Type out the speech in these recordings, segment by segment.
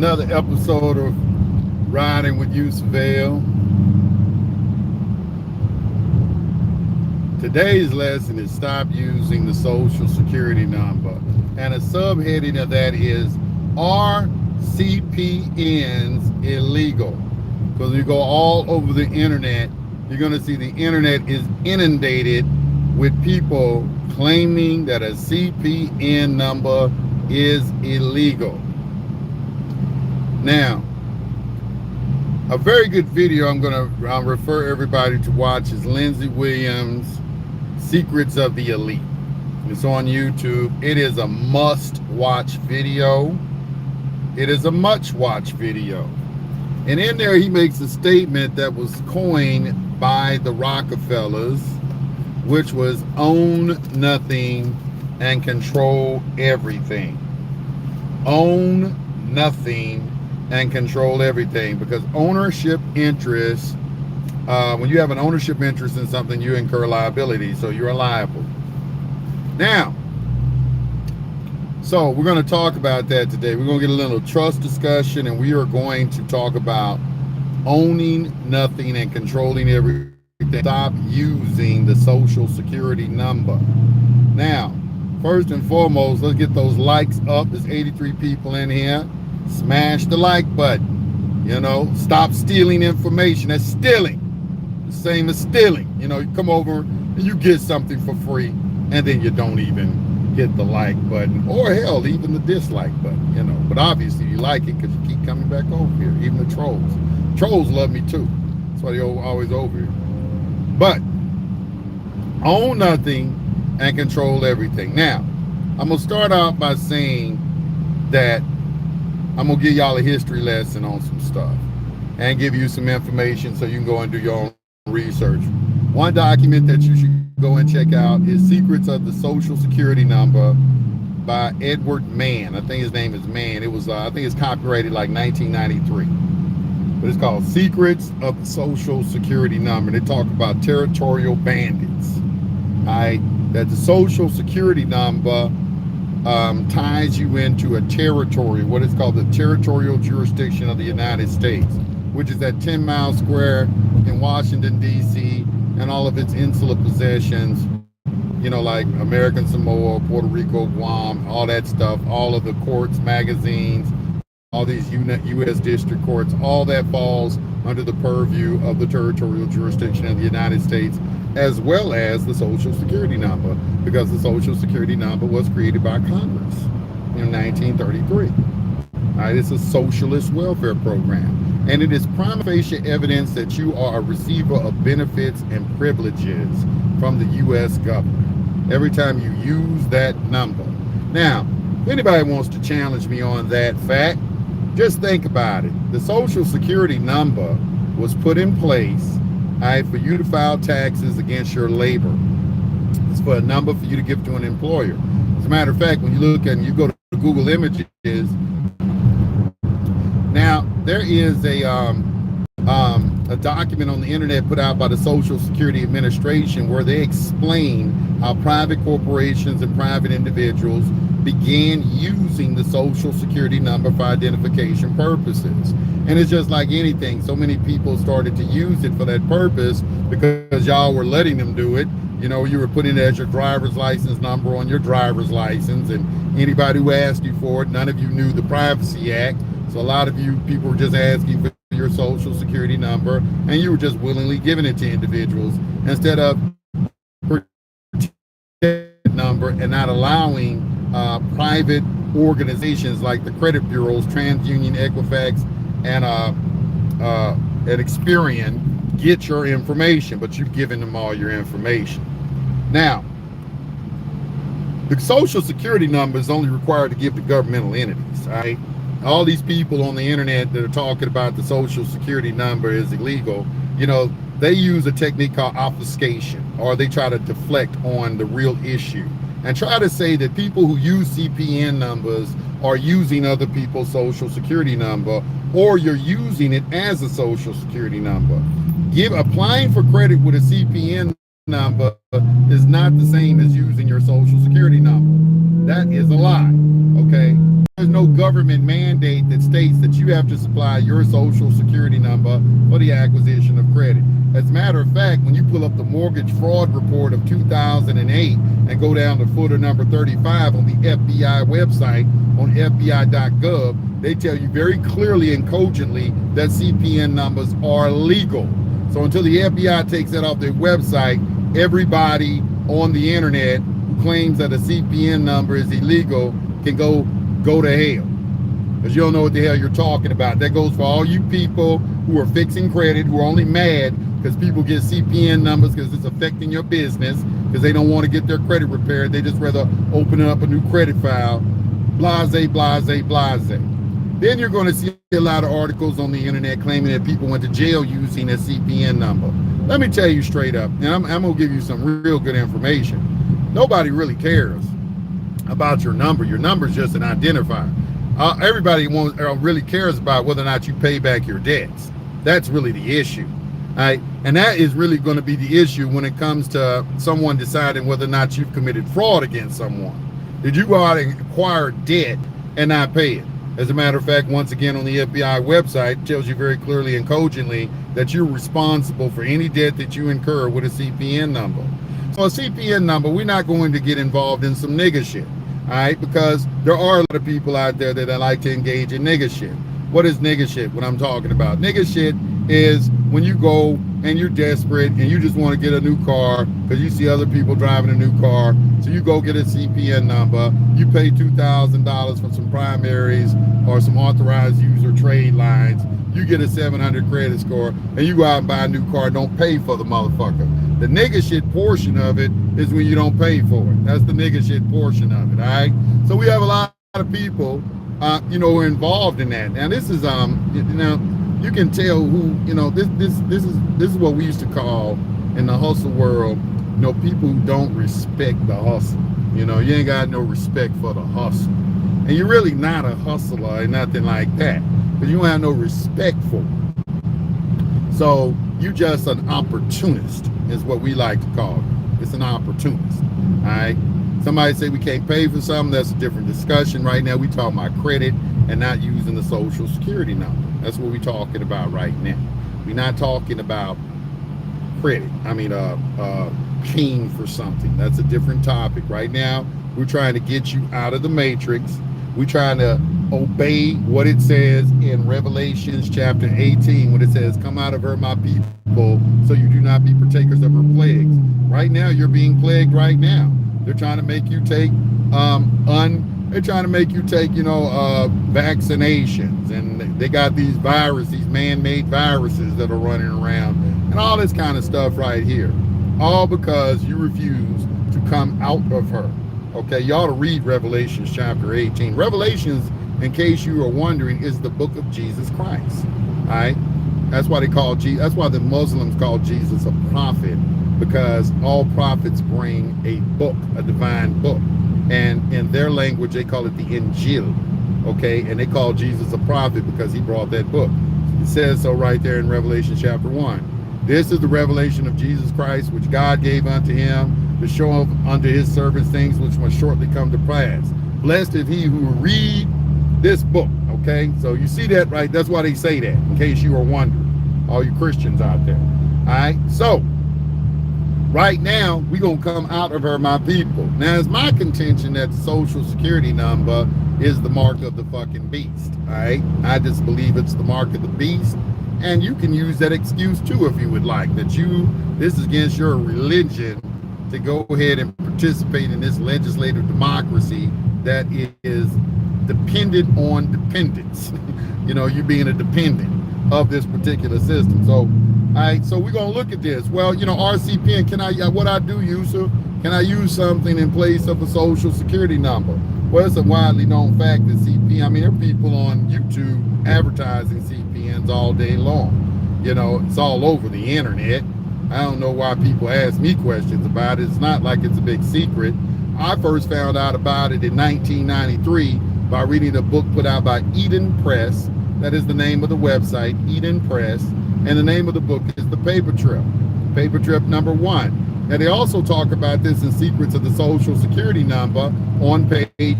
another episode of Riding with Yusef. Today's lesson is stop using the social security number. And a subheading of that is, are CPNs illegal? Because when you go all over the internet, you're going to see the internet is inundated with people claiming that a CPN number is illegal. Now, a very good video I'm going to refer everybody to watch is Lindsey Williams' Secrets of the Elite. It's on YouTube. It is a must-watch video. It is a much-watch video. And in there, he makes a statement that was coined by the Rockefellers, which was own nothing and control everything. Own nothing and control everything, because ownership interest, when you have an ownership interest in something, you incur liability, so you're liable. Now, so we're going to talk about that today. We're going to get a little trust discussion, and we are going to talk about owning nothing and controlling everything. Stop using the social security number. Now, first and foremost, let's get those likes up. There's 83 people in here. Smash the like button. Stop stealing information. That's stealing. The same as stealing. You come over and you get something for free, and then you don't even hit the like button, or hell, even the dislike button. But obviously you like it because you keep coming back over here. Even the trolls love me too. That's why they're always over here. But own nothing and control everything. Now, I'm gonna start out by saying that I'm gonna give y'all a history lesson on some stuff and give you some information so you can go and do your own research. One document that you should go and check out is Secrets of the Social Security Number by Edward Mann. I think his name is Mann. It was, I think it's copyrighted like 1993. But it's called Secrets of the Social Security Number. They talk about territorial bandits. All right, that the Social Security Number ties you into a territory, what is called the territorial jurisdiction of the United States, which is that 10 mile square in Washington, D.C., and all of its insular possessions, like American Samoa, Puerto Rico, Guam, all that stuff, all of the courts, magazines, all these U.S. district courts, all that falls under the purview of the territorial jurisdiction of the United States, as well as the Social Security Number, because the Social Security Number was created by Congress in 1933. All right, it's a socialist welfare program, and it is prima facie evidence that you are a receiver of benefits and privileges from the U.S. government every time you use that number. Now, if anybody wants to challenge me on that fact, just think about it. The Social Security Number was put in place, all right, for you to file taxes against your labor. It's for a number for you to give to an employer. As a matter of fact, when you look and you go to Google Images, now there is a document on the internet put out by the Social Security Administration where they explain how private corporations and private individuals began using the Social Security Number for identification purposes. And it's just like anything. So many people started to use it for that purpose because y'all were letting them do it. You were putting it as your driver's license number on your driver's license, and anybody who asked you for it, none of you knew the Privacy Act. So a lot of you people were just asking for your Social Security number, and you were just willingly giving it to individuals instead of number and not allowing private organizations like the credit bureaus, TransUnion, Equifax, and Experian get your information, but you've given them all your information. Now, the Social Security number is only required to give to governmental entities, all right? All these people on the internet that are talking about the Social Security number is illegal, they use a technique called obfuscation, or they try to deflect on the real issue and try to say that people who use CPN numbers are using other people's Social Security number, or you're using it as a Social Security number. Applying for credit with a CPN number is not the same as using your Social Security number. That is a lie, okay? There's no government mandate that states that you have to supply your social security number for the acquisition of credit. As a matter of fact, when you pull up the mortgage fraud report of 2008 and go down to footer number 35 on the FBI website on FBI.gov, they tell you very clearly and cogently that CPN numbers are legal. So until the FBI takes that off their website, everybody on the internet who claims that a CPN number is illegal can go to hell, because you don't know what the hell you're talking about. That goes for all you people who are fixing credit, who are only mad because people get CPN numbers because it's affecting your business, because they don't want to get their credit repaired. They just rather open up a new credit file. Blase, blase, blase. Then you're going to see a lot of articles on the internet claiming that people went to jail using a CPN number. Let me tell you straight up, and I'm going to give you some real good information. Nobody really cares about your number. Your number is just an identifier. Everybody really cares about whether or not you pay back your debts. That's really the issue. All right? And that is really going to be the issue when it comes to someone deciding whether or not you've committed fraud against someone. Did you go out and acquire debt and not pay it? As a matter of fact, once again, on the FBI website, it tells you very clearly and cogently that you're responsible for any debt that you incur with a CPN number. So a CPN number, we're not going to get involved in some nigga shit, all right? Because there are a lot of people out there that like to engage in nigga shit. What is nigga shit? What I'm talking about? Nigga shit is when you go and you're desperate and you just want to get a new car because you see other people driving a new car. So you go get a CPN number. You pay $2,000 for some primaries or some authorized user trade lines. You get a 700 credit score and you go out and buy a new car. Don't pay for the motherfucker. The nigga shit portion of it is when you don't pay for it. That's the nigga shit portion of it, all right? So we have a lot of people, who are involved in that. Now this is, you can tell who, this is what we used to call in the hustle world, people who don't respect the hustle. You ain't got no respect for the hustle. And you're really not a hustler or nothing like that, because you don't have no respect for it. So you just an opportunist is what we like to call it. It's an opportunist, all right? Somebody say we can't pay for something. That's a different discussion. Right now we talking about credit and not using the social security number. That's what we're talking about right now. We're not talking about credit. Paying for something. That's a different topic. Right now, we're trying to get you out of the matrix. We're trying to obey what it says in Revelations chapter 18, when it says, come out of her, my people, so you do not be partakers of her plagues. Right now, you're being plagued right now. They're trying to make you take vaccinations, and they got these viruses, these man-made viruses that are running around, and all this kind of stuff right here. All because you refuse to come out of her. Okay, you ought to read Revelations chapter 18. Revelations, in case you are wondering, is the book of Jesus Christ. All right, that's why that's why the Muslims call Jesus a prophet, because all prophets bring a book, a divine book, and in their language they call it the Injil. Okay, and they call Jesus a prophet because he brought that book. It says so right there in Revelation chapter 1. This is the revelation of Jesus Christ, which God gave unto him to show unto his servants things which must shortly come to pass. Blessed is he who will read this book. Okay, so you see that, right? That's why they say that, in case you are wondering, all you Christians out there. All right, so right now we're gonna come out of her, my people. Now it's my contention that the social security number is the mark of the fucking beast. All right, I just believe it's the mark of the beast. And you can use that excuse too if you would like, that this is against your religion to go ahead and participate in this legislative democracy that is dependent on dependence. You being a dependent of this particular system. So, all right, so we're gonna look at this. Well, RCPN, what I do, Yusef, can I use something in place of a social security number? Well, it's a widely known fact that there are people on YouTube advertising CPNs all day long. It's all over the internet. I don't know why people ask me questions about it. It's not like it's a big secret. I first found out about it in 1993 by reading a book put out by Eden Press. That is the name of the website, Eden Press. And the name of the book is The Paper Trip, Paper Trip number 1. And they also talk about this in Secrets of the Social Security Number on page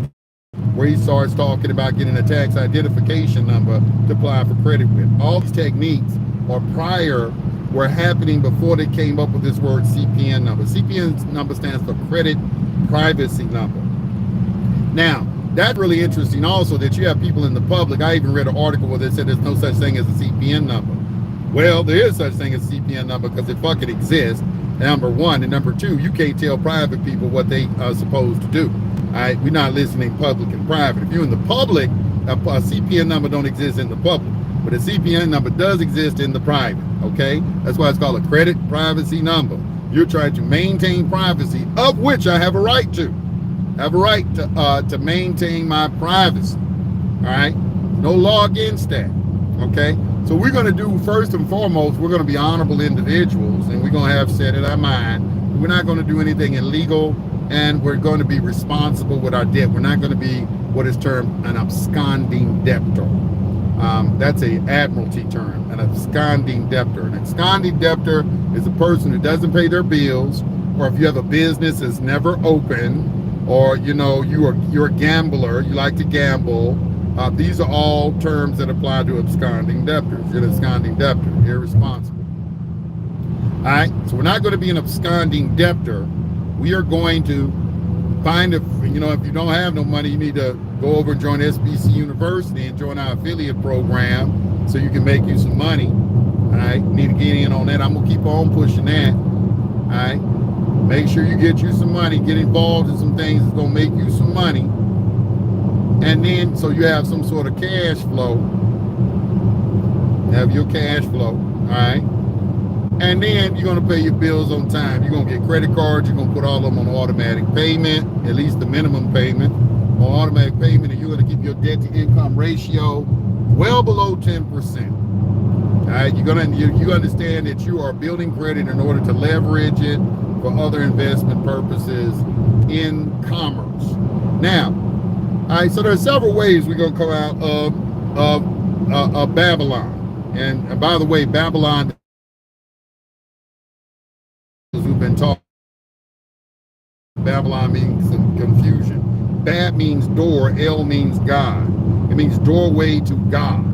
where he starts talking about getting a tax identification number to apply for credit with. All these techniques were happening before they came up with this word CPN number. CPN number stands for credit privacy number. Now, that's really interesting also that you have people in the public. I even read an article where they said there's no such thing as a CPN number. Well, there is such thing as a CPN number because it fucking exists, number one. And number two, you can't tell private people what they are supposed to do. All right, we're not listening public and private. If you're in the public, a CPN number don't exist in the public, but a CPN number does exist in the private, okay? That's why it's called a credit privacy number. You're trying to maintain privacy, of which I have a right to. I have a right to maintain my privacy, all right? No law against that, okay? So we're going to do, first and foremost, we're going to be honorable individuals, and we're going to have set in our mind. We're not going to do anything illegal, and we're going to be responsible with our debt. We're not going to be what is termed an absconding debtor. That's an admiralty term, an absconding debtor. An absconding debtor is a person who doesn't pay their bills, or if you have a business that's never open, or you're a gambler, you like to gamble. These are all terms that apply to absconding debtors. You're an absconding debtor, irresponsible. All right, so we're not going to be an absconding debtor. We are going to find if you don't have no money, you need to go over and join SBC University and join our affiliate program so you can make you some money. All right, you need to get in on that. I'm gonna keep on pushing that. All right, make sure you get you some money, get involved in some things that's gonna make you some money, and then so you have some sort of cash flow. Have your cash flow. All right. And then you're going to pay your bills on time. You're going to get credit cards. You're going to put all of them on automatic payment, at least the minimum payment on automatic payment. And you're going to keep your debt to income ratio well below 10%. All right, you understand that you are building credit in order to leverage it for other investment purposes in commerce. Now, all right, so there are several ways we're going to come out of Babylon. And by the way, Babylon, who've been taught, Babylon means confusion. Bab means door, El means God. It means doorway to God,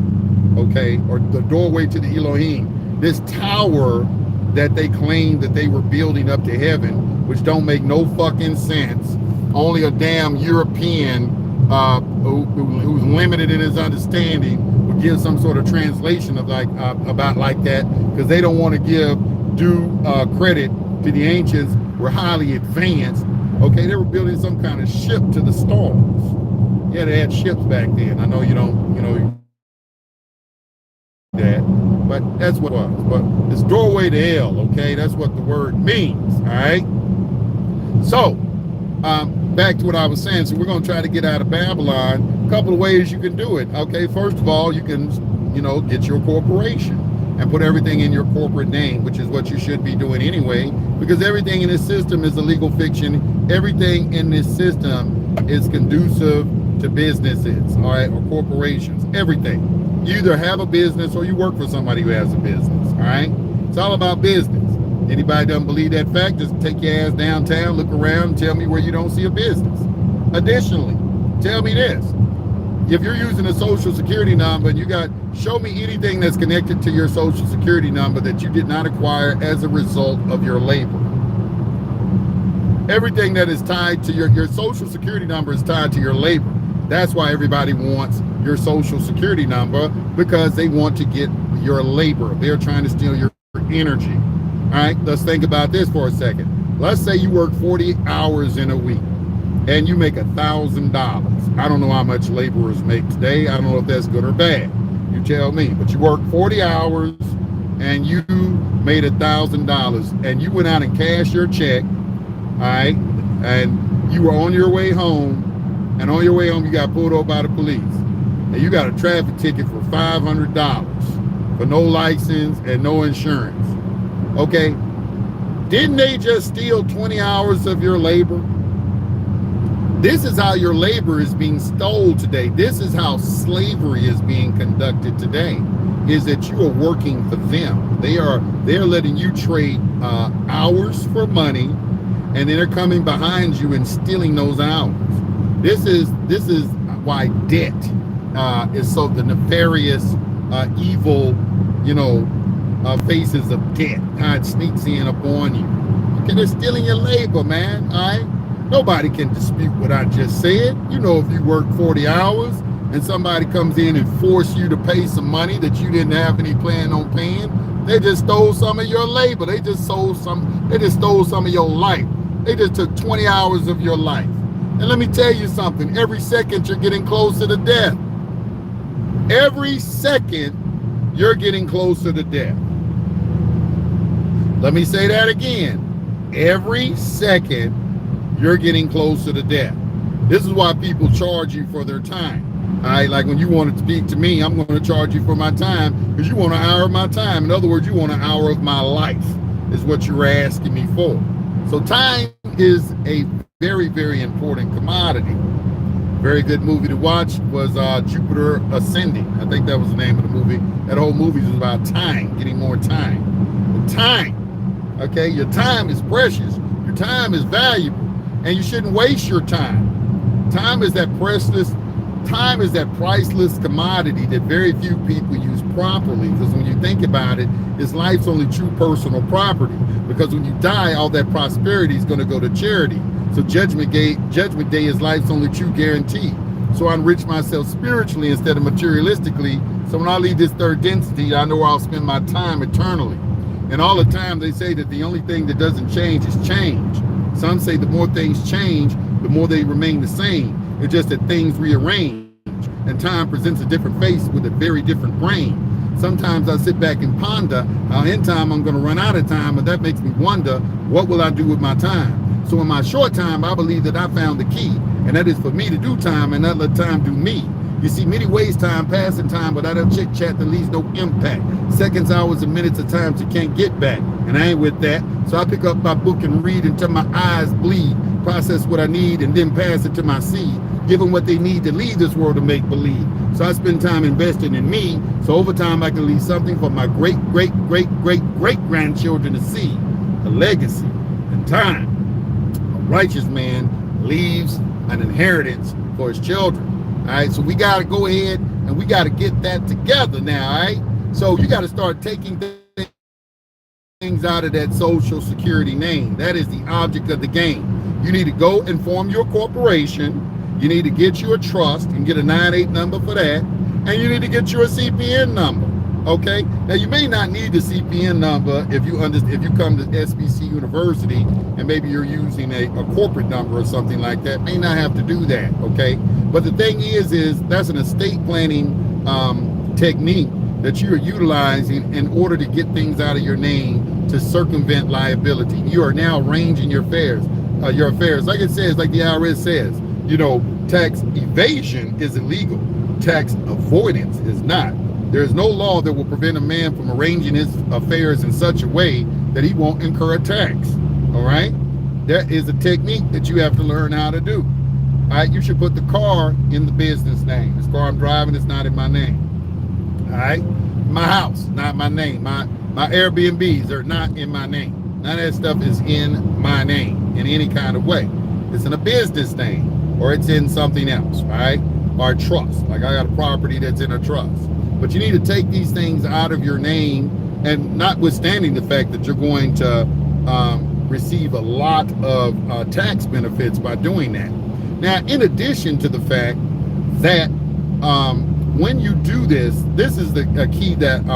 okay, or the doorway to the Elohim. This tower that they claim that they were building up to heaven, which don't make no fucking sense. Only a damn European who's limited in his understanding would give some sort of translation of about that, because they don't want to give due credit to the ancients. Were highly advanced. Okay, they were building some kind of ship to the stars. Yeah, they had ships back then. I know you don't, that, but that's what it was. But it's doorway to hell. Okay, that's what the word means. All right. So, back to what I was saying. So we're going to try to get out of Babylon. A couple of ways you can do it. Okay, first of all, you can, get your corporation and put everything in your corporate name, which is what you should be doing anyway, because everything in this system is a legal fiction. Everything in this system is conducive to businesses, all right, or corporations, everything. You either have a business or you work for somebody who has a business, all right? It's all about business. Anybody doesn't believe that fact, just take your ass downtown, look around, and tell me where you don't see a business. Additionally, tell me this. If you're using a social security number and show me anything that's connected to your social security number that you did not acquire as a result of your labor. Everything that is tied to your social security number is tied to your labor. That's why everybody wants your social security number, because they want to get your labor. They're trying to steal your energy. All right, let's think about this for a second. Let's say you work 40 hours in a week and you make $1,000. I don't know how much laborers make today. I don't know if that's good or bad. You tell me. But you work 40 hours and you made $1,000 and you went out and cashed your check, all right, and you were on your way home, and on your way home you got pulled over by the police and you got a traffic ticket for $500 for no license and no insurance. Okay, didn't they just steal 20 hours of your labor? This is how your labor is being stole today. This is how slavery is being conducted today, is that you are working for them. They're letting you trade hours for money, and then they're coming behind you and stealing those hours. This is why debt is so the nefarious, evil, you know, faces of debt. How it sneaks in upon you. Okay, they're stealing your labor, man. All right. Nobody can dispute what I just said. You know, if you work 40 hours and somebody comes in and force you to pay some money that you didn't have any plan on paying, they just stole some of your labor. They just stole some of your life. They just took 20 hours of your life. And let me tell you something, every second you're getting closer to death. Every second you're getting closer to death. Let me say that again. Every second you're getting closer to death. This is why people charge you for their time. All right, like when you want to speak to me, I'm going to charge you for my time because you want an hour of my time. In other words, you want an hour of my life is what you're asking me for. So time is a very, very important commodity. Very good movie to watch was Jupiter Ascending. I think that was the name of the movie. That whole movie was about time, getting more time. But time, okay, your time is precious. Your time is valuable, and you shouldn't waste your time. Time is that priceless commodity that very few people use properly, because when you think about it, it's life's only true personal property, because when you die, all that prosperity is going to go to charity. So judgment day is life's only true guarantee. So I enrich myself spiritually instead of materialistically, so when I leave this third density, I know where I'll spend my time eternally. And all the time they say that the only thing that doesn't change is change. Some say the more things change, the more they remain the same. It's just that things rearrange, and time presents a different face with a very different brain. Sometimes I sit back and ponder how in time I'm going to run out of time, and that makes me wonder, what will I do with my time? So in my short time, I believe that I found the key, and that is for me to do time and not let time do me. You see, many ways time, passing time without a chit chat that leaves no impact. Seconds, hours, and minutes of time you can't get back, and I ain't with that. So I pick up my book and read until my eyes bleed, process what I need, and then pass it to my seed, give them what they need to leave this world to make believe. So I spend time investing in me, so over time I can leave something for my great, great, great, great, great grandchildren to see, a legacy. And time, a righteous man leaves an inheritance for his children. All right, so we got to go ahead and we got to get that together now. All right, so you got to start taking things out of that social security name. That is the object of the game. You need to go and form your corporation. You need to get you a trust and get a 98 number for that, and you need to get you a CPN number. Okay, now you may not need the CPN number if you come to SBC University and maybe you're using a corporate number or something like that. May not have to do that. Okay, but the thing is that's an estate planning technique that you're utilizing in order to get things out of your name to circumvent liability. You are now arranging your affairs. Like it says, like the IRS says, you know, tax evasion is illegal. Tax avoidance is not. There is no law that will prevent a man from arranging his affairs in such a way that he won't incur a tax. All right? That is a technique that you have to learn how to do. All right? You should put the car in the business name. This car I'm driving is not in my name. All right? My house, not my name. My Airbnbs are not in my name. None of that stuff is in my name in any kind of way. It's in a business name, or it's in something else, right? Or a trust. Like I got a property that's in a trust. But you need to take these things out of your name, and notwithstanding the fact that you're going to receive a lot of tax benefits by doing that. Now, in addition to the fact that when you do this is the key that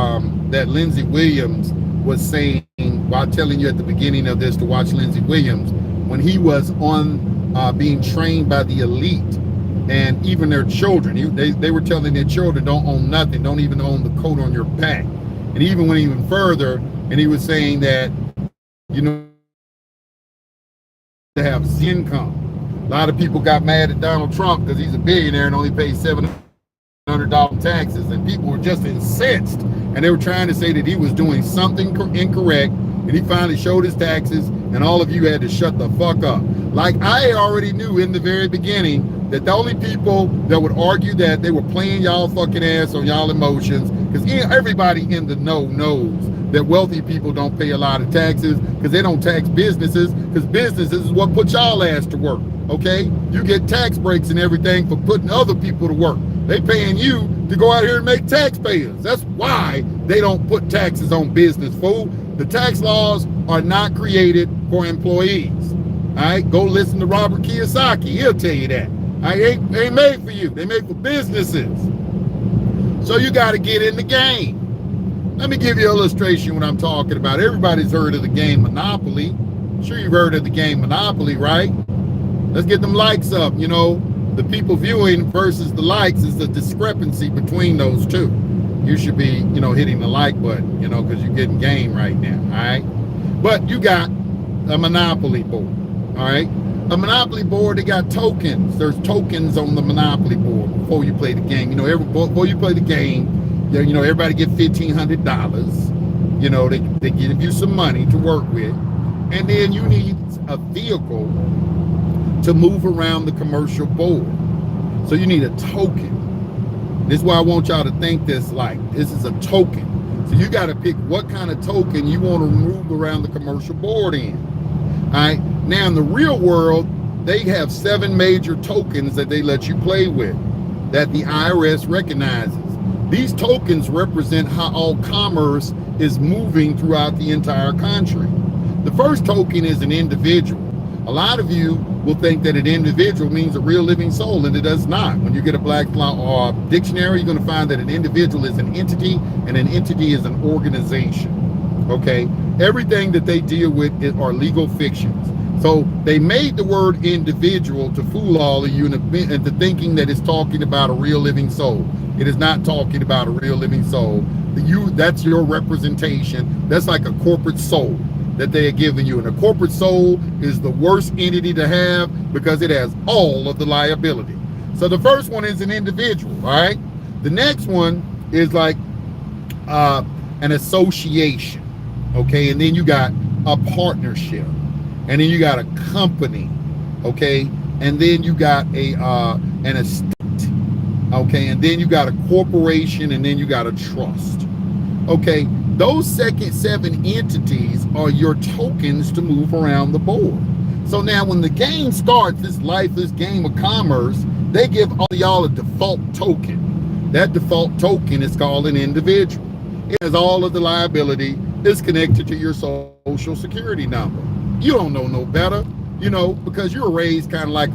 that Lindsey Williams was saying while telling you at the beginning of this to watch Lindsey Williams, when he was on being trained by the elite. And even their children, they were telling their children, don't own nothing, don't even own the coat on your back. And he even went even further, and he was saying that, you know, to have income. A lot of people got mad at Donald Trump because he's a billionaire and only pays $700 taxes, and people were just incensed, and they were trying to say that he was doing something incorrect, and he finally showed his taxes, and all of you had to shut the fuck up. Like I already knew in the very beginning that the only people that would argue that they were playing y'all fucking ass on y'all emotions, because everybody in the know knows that wealthy people don't pay a lot of taxes because they don't tax businesses, because businesses is what put y'all ass to work. Okay, you get tax breaks and everything for putting other people to work. They paying you to go out here and make taxpayers. That's why they don't put taxes on business, fool. The tax laws are not created for employees. All right, go listen to Robert Kiyosaki. He'll tell you that. They ain't made for you. They made for businesses. So you got to get in the game. Let me give you an illustration what I'm talking about. Everybody's heard of the game Monopoly. I'm sure you've heard of the game Monopoly, right? Let's get them likes up. You know, the people viewing versus the likes is the discrepancy between those two. You should be, you know, hitting the like button, you know, because you're getting game right now, all right? But you got a Monopoly board, all right? A Monopoly board, they got tokens. There's tokens on the Monopoly board before you play the game. You know, before you play the game, you know, everybody get $1,500. You know, they give you some money to work with. And then you need a vehicle to move around the commercial board. So you need a token. This is why I want y'all to think this is a token. So you got to pick what kind of token you want to move around the commercial board in. All right. Now in the real world, they have 7 major tokens that they let you play with that the IRS recognizes. These tokens represent how all commerce is moving throughout the entire country. The first token is an individual. A lot of you will think that an individual means a real living soul, and it does not. When you get a Black Law dictionary, you're going to find that an individual is an entity, and an entity is an organization. Okay? Everything that they deal with are legal fictions. So they made the word individual to fool all of you into thinking that it's talking about a real living soul. It is not talking about a real living soul. That's your representation. That's like a corporate soul that they are giving you. And a corporate soul is the worst entity to have because it has all of the liability. So the first one is an individual, all right? The next one is like an association, okay? And then you got a partnership. And then you got a company, okay? And then you got an estate, okay? And then you got a corporation, and then you got a trust, okay? Those second 7 entities are your tokens to move around the board. So now when the game starts, this lifeless game of commerce, they give all y'all a default token. That default token is called an individual. It has all of the liability. It's connected to your social security number. You don't know no better, you know, because you were raised kind of like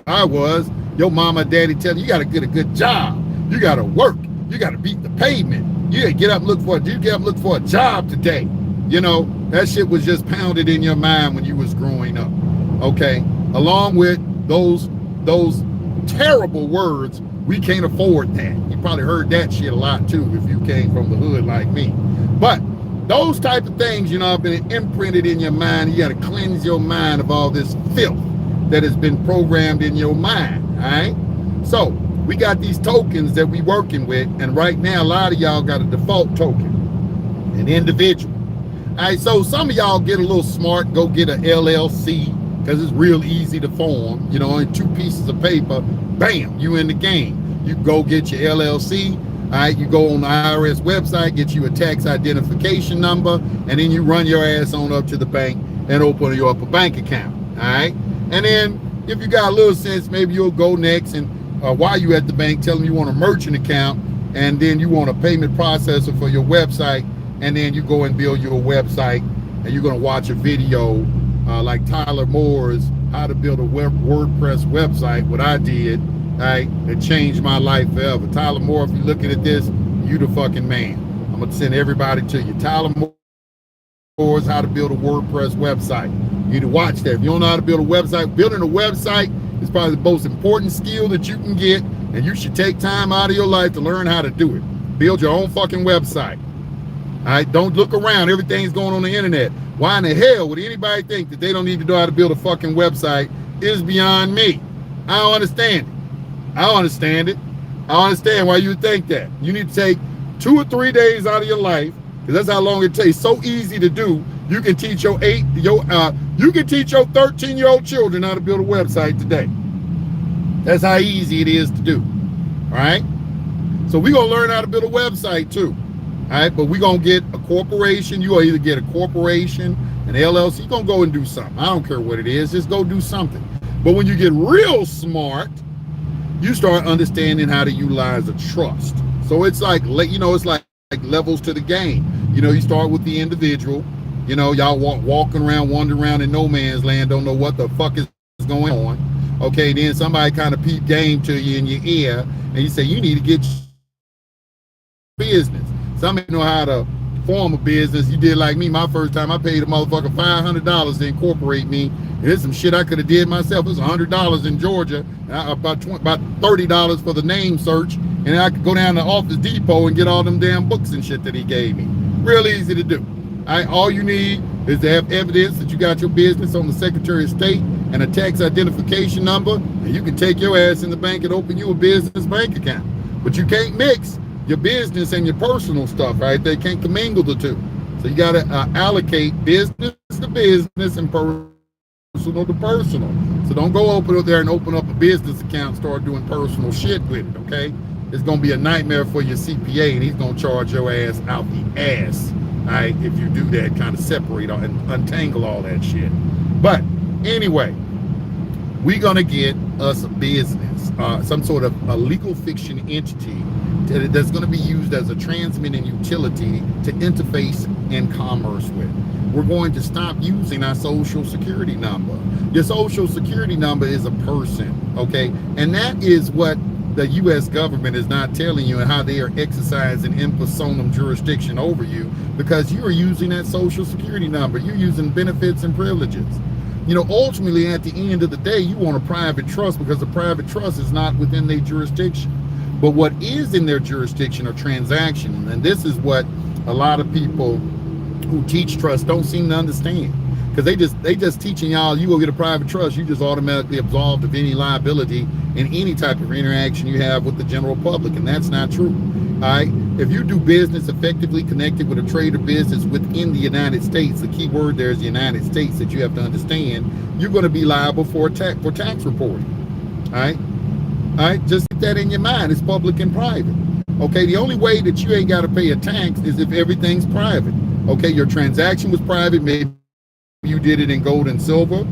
I was. Your mama and daddy tell you got to get a good job. You got to work. You got to beat the pavement. You got to get up and look for a job today. You know, that shit was just pounded in your mind when you was growing up. Okay, along with those terrible words, we can't afford that. You probably heard that shit a lot too if you came from the hood like me. But those type of things, you know, have been imprinted in your mind. You got to cleanse your mind of all this filth that has been programmed in your mind, all right? So we got these tokens that we working with, and right now a lot of y'all got a default token, an individual. All right, so some of y'all get a little smart, go get an LLC, because it's real easy to form, you know, only 2 pieces of paper, bam, you in the game. You go get your LLC. All right, you go on the IRS website, get you a tax identification number, and then you run your ass on up to the bank and open you up a bank account. All right, and then if you got a little sense, maybe you'll go next and while you at the bank, tell them you want a merchant account, and then you want a payment processor for your website, and then you go and build your website, and you're gonna watch a video like Tyler Moore's How to Build a WordPress Website, what I did. All right, it changed my life forever. Tyler Moore, if you're looking at this, you the fucking man. I'm gonna send everybody to you. Tyler Moore's How to Build a WordPress Website. You need to watch that. If you don't know how to build a website, building a website is probably the most important skill that you can get, and you should take time out of your life to learn how to do it. Build your own fucking website. All right, don't look around. Everything's going on the internet. Why in the hell would anybody think that they don't need to know how to build a fucking website? It is beyond me. I don't understand it. I don't understand it. I don't understand why you think that. You need to take 2 or 3 days out of your life, because that's how long it takes. So easy to do. You can teach your 13-year-old children how to build a website today. That's how easy it is to do. All right. So we're gonna learn how to build a website too. All right, but we're gonna get a corporation. You will either get a corporation, an LLC. You're gonna go and do something. I don't care what it is. Just go do something. But when you get real smart, you start understanding how to utilize a trust. So it's like, it's like levels to the game. You start with the individual. Y'all walking around, wandering around in no man's land, don't know what the fuck is going on. Okay, then somebody kind of peep game to you in your ear, and you say you need to get business. Some know how to form a business. You did like me. My first time, I paid a motherfucker $500 to incorporate me. And there's some shit I could have did myself. It's $100 in Georgia, about $30 for the name search, and I could go down to Office Depot and get all them damn books and shit that he gave me. Real easy to do. All you need is to have evidence that you got your business on the Secretary of State and a tax identification number, and you can take your ass in the bank and open you a business bank account. But you can't mix your business and your personal stuff, right? They can't commingle the two. So you got to allocate business to business and personal to personal. So don't go over there and open up a business account and start doing personal shit with it, okay? It's going to be a nightmare for your CPA, and he's going to charge your ass out the ass, all right, if you do that, kind of separate and untangle all that shit. But anyway, we're going to get us a business, some sort of a legal fiction entity that's going to be used as a transmitting utility to interface and commerce with. We're going to stop using our social security number. Your social security number is a person, okay? And that is what the U.S. government is not telling you, and how they are exercising in personam jurisdiction over you, because you are using that social security number. You're using benefits and privileges. Ultimately, at the end of the day, you want a private trust, because a private trust is not within their jurisdiction. But what is in their jurisdiction are transactions, and this is what a lot of people who teach trust don't seem to understand, because they just teaching y'all, you go get a private trust, you just automatically absolved of any liability in any type of interaction you have with the general public, and that's not true. All right, if you do business effectively connected with a trade or business within the United States, the key word there is the United States that you have to understand, you're going to be liable for tax reporting. All right, just keep that in your mind. It's public and private. Okay, the only way that you ain't got to pay a tax is if everything's private. Okay, your transaction was private. Maybe you did it in gold and silver.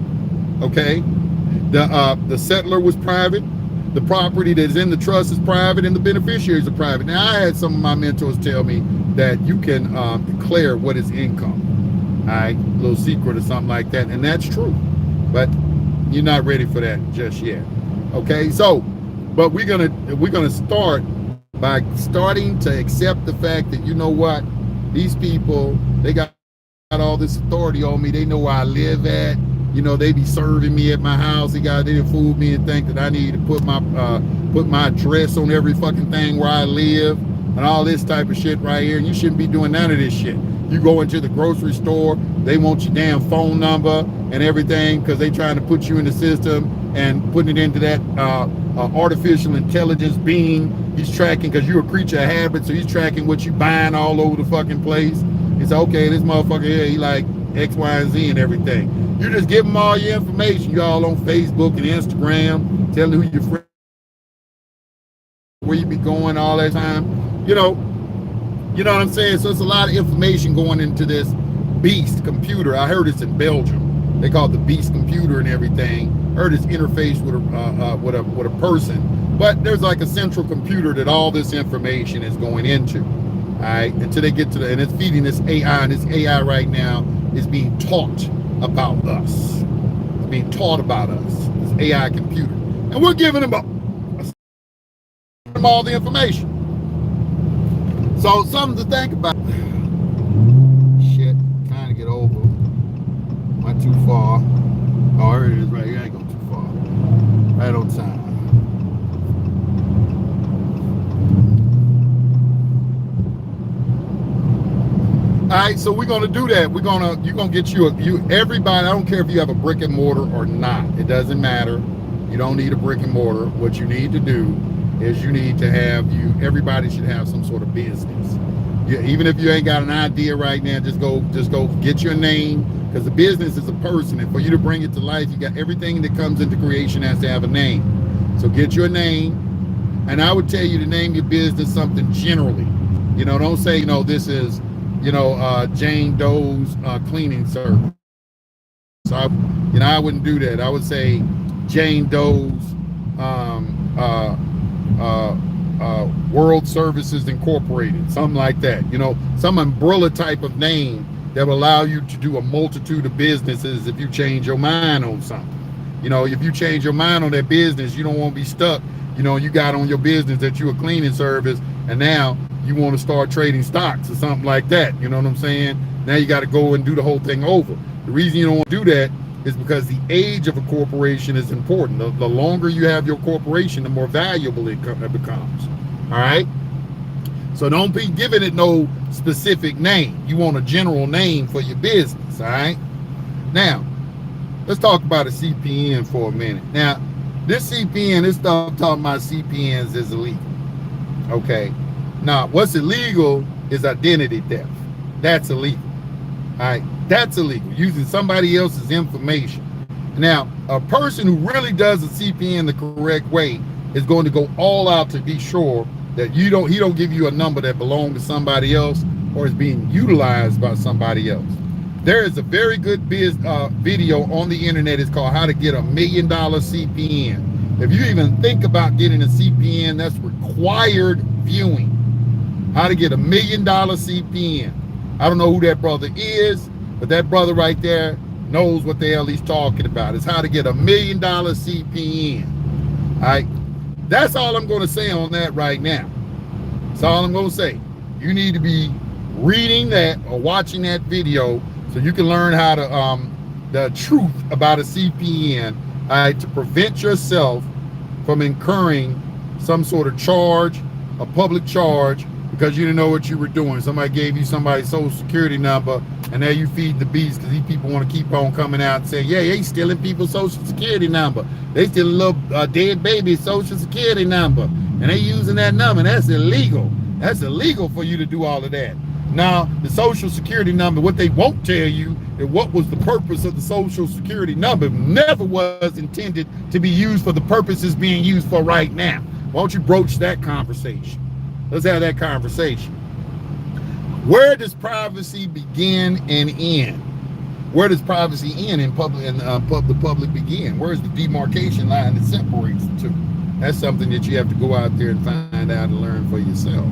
Okay, the settler was private. The property that's in the trust is private, and the beneficiaries are private. Now, I had some of my mentors tell me that you can declare what is income. All right, a little secret or something like that, and that's true. But you're not ready for that just yet. Okay, so, but we're gonna start by starting to accept the fact that, you know what, these people, they got all this authority on me. They know where I live at. They be serving me at my house. They didn't fool me and think that I need to put my address on every fucking thing where I live and all this type of shit right here. And you shouldn't be doing none of this shit. You go into the grocery store, they want your damn phone number and everything, because they trying to put you in the system and putting it into that artificial intelligence being. He's tracking, because you're a creature of habit, so he's tracking what you buying all over the fucking place. It's okay, this motherfucker here, he like X, Y, and Z and everything. You just give them all your information. You all on Facebook and Instagram, telling who your friends, where you be going all that time. You know what I'm saying? So it's a lot of information going into this beast computer. I heard it's in Belgium. They call it the beast computer and everything. I heard it's interfaced with a person, but there's like a central computer that all this information is going into. All right, until they get to and it's feeding this AI, and this AI right now is being taught about us. It's being taught about us, this AI computer. And we're giving them all the information. So something to think about. Shit, trying to get over. Not too far. Oh, here it is right here. I ain't going too far. Right on time. All right, so we're gonna do that. You're gonna get everybody. I don't care if you have a brick and mortar or not. It doesn't matter. You don't need a brick and mortar. What you need to do is you need to have everybody should have some sort of business. Even if you ain't got an idea right now, just go get your name, because the business is a person, and for you to bring it to life, you got everything that comes into creation has to have a name. So get your name, and I would tell you to name your business something generally. Don't say this is Jane Doe's cleaning service. So I wouldn't do that. I would say Jane Doe's, World Services Incorporated, something like that. You know, some umbrella type of name that will allow you to do a multitude of businesses if you change your mind on something. You know, if you change your mind on that business, you don't want to be stuck. You know, you got on your business that you're a cleaning service, and now you want to start trading stocks or something like that. You know what I'm saying? Now you got to go and do the whole thing over. The reason you don't want to do that is because the age of a corporation is important. The longer you have your corporation, the more valuable it becomes. All right? So don't be giving it no specific name. You want a general name for your business. All right? Now, let's talk about a CPN for a minute. Now, this CPN, this stuff I'm talking about CPNs is illegal. Okay? Now, what's illegal is identity theft. That's illegal. All right? That's illegal, using somebody else's information. Now, a person who really does a CPN the correct way is going to go all out to be sure that he don't give you a number that belongs to somebody else or is being utilized by somebody else. There is a very good video on the internet. It's called How to Get $1 Million CPN. If you even think about getting a CPN, that's required viewing. How to get $1 million CPN. I don't know who that brother is, but that brother right there knows what the hell he's talking about. It's how to get $1 million CPN. All right? That's all I'm going to say on that right now. That's all I'm going to say. You need to be reading that or watching that video so you can learn how to the truth about a CPN, all right, to prevent yourself from incurring some sort of charge, a public charge, because you didn't know what you were doing. Somebody gave you somebody's social security number, and now you feed the beast because these people want to keep on coming out and saying, yeah, they stealing people's social security number. They stealing a little dead baby's social security number, and they using that number. That's illegal. That's illegal for you to do all of that. Now, the social security number, what they won't tell you is what was the purpose of the social security number. It never was intended to be used for the purposes being used for right now. Why don't you broach that conversation? Let's have that conversation. Where does privacy begin and end? Where does privacy end in public and the public begin? Where is the demarcation line that separates the two? That's something that you have to go out there and find out and learn for yourself.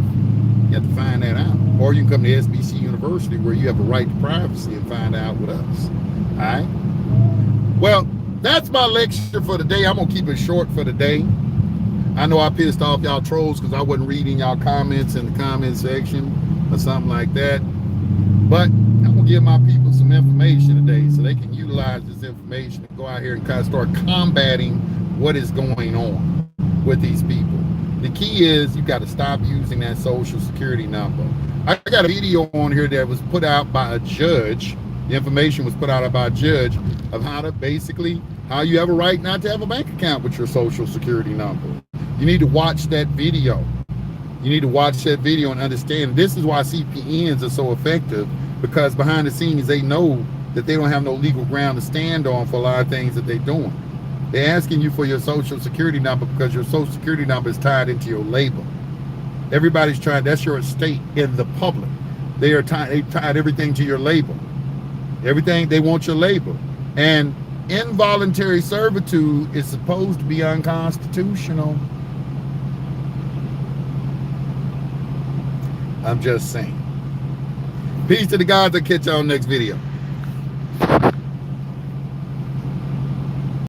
You have to find that out. Or you can come to SBC University where you have a right to privacy and find out with us. All right? Well, that's my lecture for today. I'm going to keep it short for today. I know I pissed off y'all trolls because I wasn't reading y'all comments in the comment section or something like that. But I'm going to give my people some information today so they can utilize this information and go out here and kind of start combating what is going on with these people. The key is you got to stop using that social security number. I got a video on here that was put out by a judge. The information was put out by a judge of how you have a right not to have a bank account with your social security number. You need to watch that video. You need to watch that video and understand this is why CPNs are so effective, because behind the scenes they know that they don't have no legal ground to stand on for a lot of things that they're doing. They're asking you for your social security number because your social security number is tied into your labor. Everybody's trying, that's your estate in the public. They tied everything to your labor. Everything, they want your labor. And involuntary servitude is supposed to be unconstitutional. I'm just saying. Peace to the gods. I'll catch y'all next video.